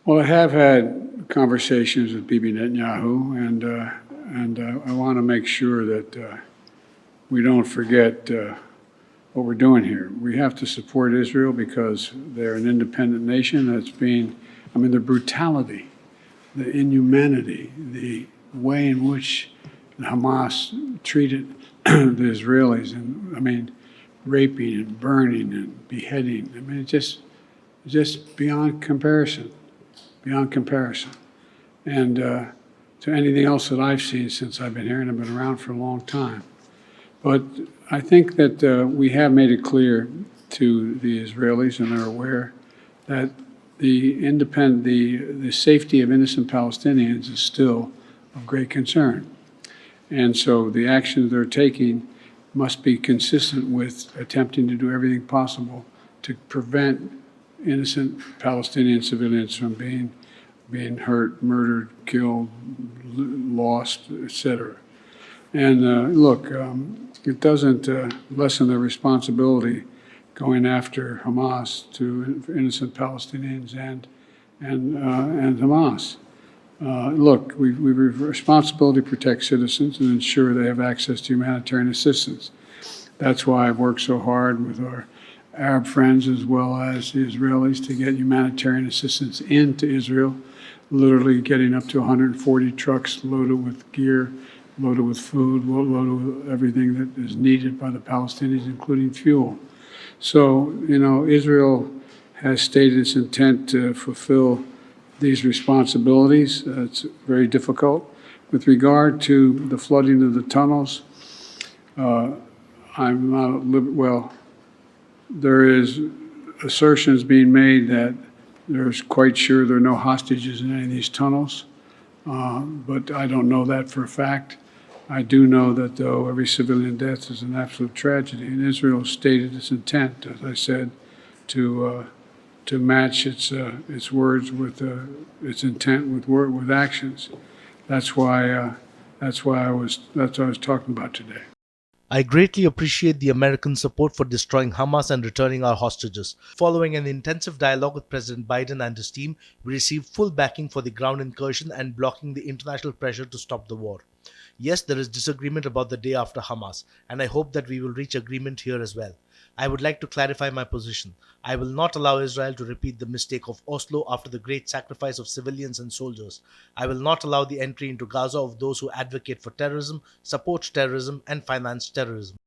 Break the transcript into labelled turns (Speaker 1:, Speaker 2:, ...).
Speaker 1: Well, I have had conversations with Bibi Netanyahu, and I want to make sure that we don't forget what we're doing here. We have to support Israel because they're an independent nation that's the brutality, the inhumanity, the way in which Hamas treated the Israelis, and raping and burning and beheading. It's just beyond comparison, and to anything else that I've seen since I've been here, and I've been around for a long time. But I think that we have made it clear to the Israelis, and they're aware, that the safety of innocent Palestinians is still of great concern. And so the actions they're taking must be consistent with attempting to do everything possible to prevent innocent Palestinian civilians from being hurt, murdered, killed, lost, etc. And look, it doesn't lessen their responsibility going after Hamas to innocent Palestinians and Hamas. Look, we have a responsibility to protect citizens and ensure they have access to humanitarian assistance. That's why I've worked so hard with our Arab friends as well as the Israelis to get humanitarian assistance into Israel, literally getting up to 140 trucks loaded with gear, loaded with food, loaded with everything that is needed by the Palestinians, including fuel. So, Israel has stated its intent to fulfill these responsibilities. It's very difficult. With regard to the flooding of the tunnels, there is assertions being made that they're quite sure there are no hostages in any of these tunnels, but I don't know that for a fact. I do know that, though, every civilian death is an absolute tragedy, and Israel stated its intent, as I said, to match its words with its intent with actions. That's what I was talking about today.
Speaker 2: I greatly appreciate the American support for destroying Hamas and returning our hostages. Following an intensive dialogue with President Biden and his team, we received full backing for the ground incursion and blocking the international pressure to stop the war. Yes, there is disagreement about the day after Hamas, and I hope that we will reach agreement here as well. I would like to clarify my position. I will not allow Israel to repeat the mistake of Oslo after the great sacrifice of civilians and soldiers. I will not allow the entry into Gaza of those who advocate for terrorism, support terrorism, and finance terrorism.